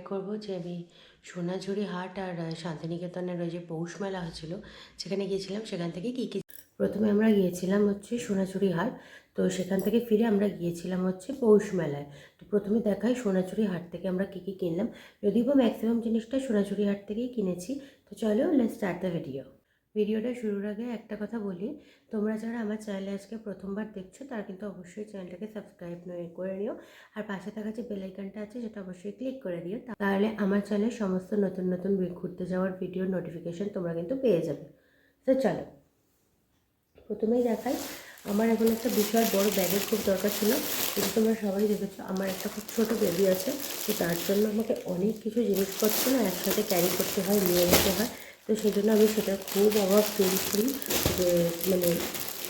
করব যে আমি সোনাঝুরি হাট আর শান্তিনিকেতনের ওই যে পৌষ মেলা হচ্ছিল সেখানে গিয়েছিলাম। সেখান থেকে কী কী প্রথমে আমরা গিয়েছিলাম হচ্ছে সোনাঝুরি হাট। তো সেখান থেকে ফিরে আমরা গিয়েছিলাম হচ্ছে পৌষ মেলায়। তো প্রথমে দেখাই সোনাঝুরি হাট থেকে আমরা কী কী কিনলাম, যদিও বা ম্যাক্সিমাম জিনিসটা সোনাঝুরি হাট থেকেই কিনেছি। তো চলো লেটস স্টার্ট দ্য ভিডিওটা শুরুর আগে একটা কথা বলি, তোমরা যারা আমার চ্যানেলে আজকে প্রথমবার দেখছো তারা কিন্তু অবশ্যই চ্যানেলটাকে সাবস্ক্রাইব করে নিও, আর পাশে থাকা যে বেল আইকনটা আছে সেটা অবশ্যই ক্লিক করে দিও, তাহলে আমার চ্যানেলে সমস্ত নতুন নতুন ঘুরতে যাওয়ার ভিডিওর নোটিফিকেশন তোমরা কিন্তু পেয়ে যাবে। তো চলো প্রথমেই দেখাই, আমার এখন একটা বিশাল বড় ব্যাগের খুব দরকার ছিল। কিন্তু তোমরা সবাই দেখেছো আমার একটা খুব ছোটো বেবি আছে, তো তার জন্য আমাকে অনেক কিছু জিনিসপত্র না একসাথে ক্যারি করতে হয়, নিয়ে যেতে হয়। তো সেই জন্য আমি সেটা খুব অভাব ফিল করি যে মানে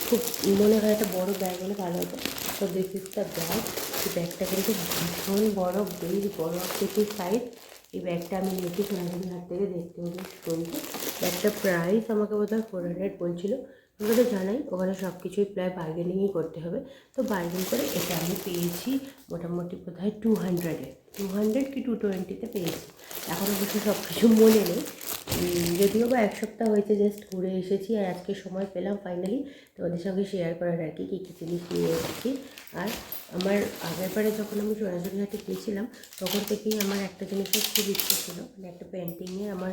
খুব মনে হয় একটা বড় ব্যাগ হলে ভালো হতো। তো দিস ইজ দ্য ব্যাগ। এই ব্যাগটা কিন্তু ভীষণ বড়, বেশ বড় আকৃতির সাইজ। এই ব্যাগটা আমি নিয়েছি সোনাঝুরি হাট থেকে, দেখতে হবে সুন্দর। ব্যাগটার প্রাইস আমাকে বোধহয় 400 বলছিল। ওগুলো জানাই ওখানে সব কিছুই প্রায় বার্গেনিংই করতে হবে। তো বার্গেন করে এটা আমি পেয়েছি মোটামুটি বোধহয় 200 কি 220-তে পেয়েছি। এখন অবশ্য সব কিছু মনে নেই, যদিও বা এক সপ্তাহ হয়েছে জাস্ট ঘুরে এসেছি, আর আজকে সময় পেলাম ফাইনালি তোমাদের সঙ্গে শেয়ার করার আর কি কী কী জিনিস নিয়ে এসেছি। আর আমার আগের বারে যখন আমি সোনাঝুরি হাটে গিয়েছিলাম তখন থেকেই আমার একটা জিনিসের খুব ইচ্ছে ছিল, মানে একটা পেন্টিংয়ে আমার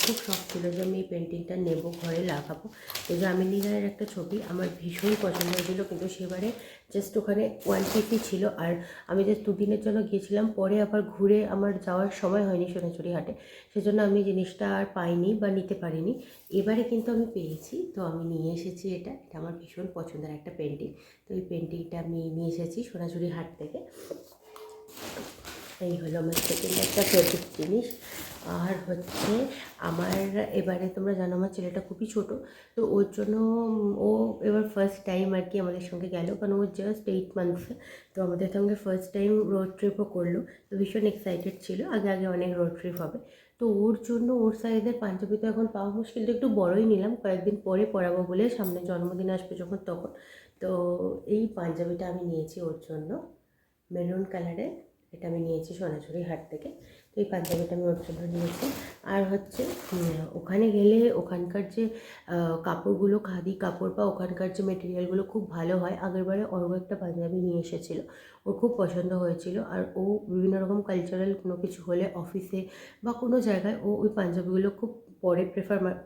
খুব শখ ছিল যে আমি এই পেন্টিংটা নেব, ঘরে লাগাবো। এই যে আমিন নিগারের একটা ছবি আমার ভীষণ পছন্দ হয়েছিল, কিন্তু সেবারে জাস্ট ওখানে 1 পিসই ছিল, আর আমি জাস্ট দুদিনের জন্য গিয়েছিলাম, পরে আবার ঘুরে আমার যাওয়ার সময় হয়নি সোনাঝুরি হাটে, সেজন্য আমি জিনিসটা আর পাইনি বা নিতে পারিনি। এবারে কিন্তু আমি পেয়েছি, তো আমি নিয়ে এসেছি। এটা আমার ভীষণ পছন্দের একটা পেন্টিং। তো এই পেন্টিংটা আমি নিয়ে এসেছি সোনাঝুরি হাট থেকে। এই হলো আমার সেকেন্ড একটা ফেভারিট জিনিস। আর হচ্ছে আমার এবারে তোমরা জানো আমার ছেলেটা খুবই ছোট, তো ওর জন্য ও এবার ফার্স্ট টাইম আর কি আমাদের সঙ্গে গেল, কারণ ও জাস্ট 8 মান্থস। তো আমাদের সঙ্গে ফার্স্ট টাইম রোড ট্রিপও করলো, তো ভীষণ এক্সাইটেড ছিল। আগে আগে অনেক রোড ট্রিপ হবে, তো ওর জন্য ওর সাইজের পাঞ্জাবি তো এখন পাওয়া মুশকিল, তো একটু বড়ই নিলাম, কয়েকদিন পরে পরাবো বলে, সামনে জন্মদিন আসবে যখন তখন। তো এই পাঞ্জাবিটা আমি নিয়েছি ওর জন্য, মেরুন কালারের। এটা আমি নিয়েছি সোনাঝুরি হাট থেকে। তো এই পাঞ্জাবিটা আমি ওর জন্য নিয়েছি। আর হচ্ছে ওখানে গেলে ওখানকার যে কাপড়গুলো, খাদি কাপড় বা ওখানকার যে মেটেরিয়ালগুলো খুব ভালো হয়। আগেরবারে অর্ঘ একটা পাঞ্জাবি নিয়ে এসেছিলো, ওর খুব পছন্দ হয়েছিল। আর ও বিভিন্ন রকম কালচারাল কোনো কিছু হলে অফিসে বা কোনো জায়গায় ও ওই পাঞ্জাবিগুলো খুব পরে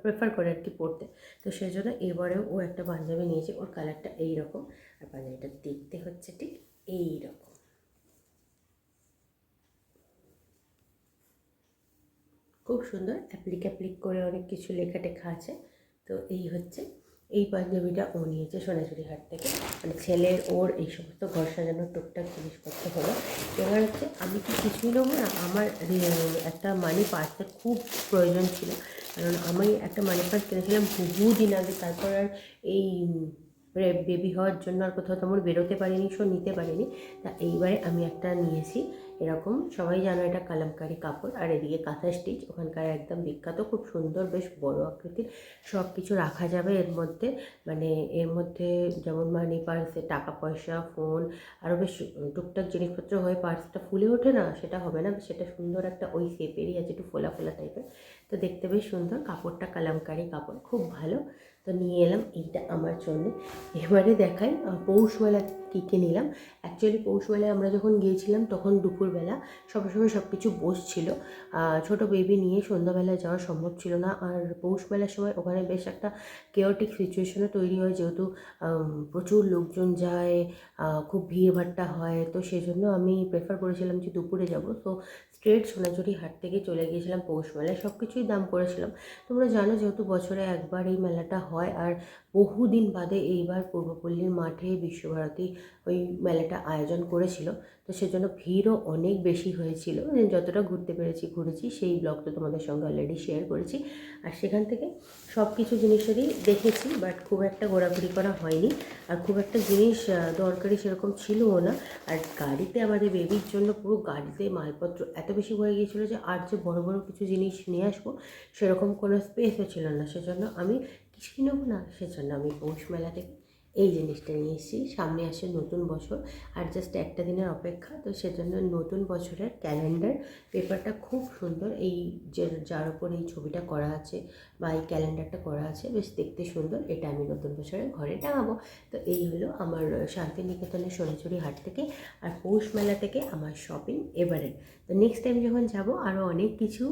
প্রেফার করে আর কি পরতে। তো সেই জন্য এবারেও ও একটা পাঞ্জাবি নিয়েছে, ওর কালারটা এইরকম, আর পাঞ্জাবিটা দেখতে হচ্ছে ঠিক এইরকম। খুব সুন্দর অ্যাপ্লিক করে অনেক কিছু লেখা টেখা আছে। তো এই হচ্ছে এই পাঞ্জাবিটা ও নিয়েছে সোনাঝুরি হাট থেকে, মানে ছেলের ওর এই সমস্ত ঘর সাজানোর টুকটাক জিনিসপত্র হলো। এবার হচ্ছে আমি কি কিছুই নেবো না, আমার একটা মানি পার্সের খুব প্রয়োজন ছিল, কারণ আমি একটা মানি পার্স কিনেছিলাম বহুদিন আগে, তারপর আর এই বেবি হওয়ার জন্য আর কোথাও তেমন বেরোতে পারিনি, সো নিতে পারিনি। তা এইবারে আমি একটা নিয়েছি এরকম। সবাই জানো এটা কালামকারি কাপড়, আর এদিকে কাঁথা স্টিচ, ওখানকার একদম বিখ্যাত, খুব সুন্দর বেশ বড় আকৃতির, সব কিছু রাখা যাবে এর মধ্যে। মানে এর মধ্যে যেমন মানি পার্সে টাকা পয়সা, ফোন, আরও বেশ টুকটাক জিনিসপত্র হয়ে পার্সটা ফুলে ওঠে না, সেটা হবে না, সেটা সুন্দর একটা ওই শেপেরই আছে, একটু ফোলা ফোলা টাইপের। তো দেখতে বেশ সুন্দর, কাপড়টা কালামকারি কাপড়, খুব ভালো। তো নিয়ে এলাম এইটা আমার জন্যে। এবারে দেখাই পৌষ মেলা কী কী নিলাম। অ্যাকচুয়ালি পৌষ মেলায় আমরা যখন গিয়েছিলাম তখন দুপুরবেলা সবার সময় সব কিছু বসছিল, ছোটো বেবি নিয়ে সন্ধ্যাবেলায় যাওয়া সম্ভব ছিল না। আর পৌষ মেলার সময় ওখানে বেশ একটা কেওটিক সিচুয়েশনও তৈরি হয়, যেহেতু প্রচুর লোকজন যায়, খুব ভিড়ভাট্টা হয়। তো সেজন্য আমি প্রেফার করেছিলাম যে দুপুরে যাব। তো স্ট্রেট সোনাঝুরি হাট থেকে চলে গিয়েছিলাম পৌষ মেলায়, সব কিছুই দাম করেছিলাম। তোমরা জানো যেহেতু বছরে একবার এই মেলাটা হয়, আর বহুদিন বাদে এইবার পূর্বপল্লীর মাঠে বিশ্বভারতী ওই মেলাটা আয়োজন করেছিল, তো সেজন্য ভিড়ও অনেক বেশি হয়েছিল। যতটা ঘুরতে ঘুরেছি সেই ব্লগ তো তোমাদের সঙ্গে অলরেডি শেয়ার করেছি। আর সেখান থেকে সব কিছু জিনিসেরই দেখেছি, বাট খুব একটা ঘোরাঘুরি করা হয়নি, আর খুব একটা জিনিস দরকারি সেরকম ছিলও না। আর গাড়িতে আমাদের বেবির জন্য পুরো গাড়িতে মালপত্র এত বেশি হয়ে গিয়েছিলো যে আর যে বড় বড় কিছু জিনিস নিয়ে আসবো সেরকম কোনো স্পেসও ছিল না, সেজন্য আমি কিছুই নেবো না, সেজন্য আমি পৌষ মেলা থেকে এই জিনিসটা নিয়ে এসেছি। সামনে আসছে নতুন বছর, আর জাস্ট একটা দিনের অপেক্ষা, তো সেজন্য নতুন বছরের ক্যালেন্ডার পেপারটা খুব সুন্দর। এই যে যার উপর এই ছবিটা করা আছে বা এই ক্যালেন্ডারটা করা আছে, বেশ দেখতে সুন্দর। এটা আমি নতুন বছরে ঘরে টাঙাবো। তো এই হলো আমার শান্তিনিকেতনের সোনাঝুরি হাট থেকে আর পৌষ মেলা থেকে আমার শপিং এবারে। তো নেক্সট টাইম যখন যাব আরও অনেক কিছু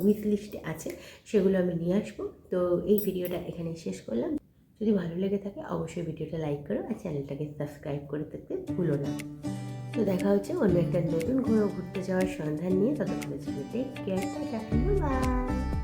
উইথ লিস্টে আছে, সেগুলো আমি নিয়ে আসবো। তো এই ভিডিওটা এখানে শেষ করলাম। যদি ভালো লেগে থাকে অবশ্যই ভিডিওটা লাইক করো আর চ্যানেলটাকে সাবস্ক্রাইব করে থাকতে ভুলো না। তো দেখা হচ্ছে অন্য একটা নতুন ঘুরতে যাওয়ার সন্ধান নিয়ে। ততক্ষণে টেক কেয়ার, টাটা, বাই।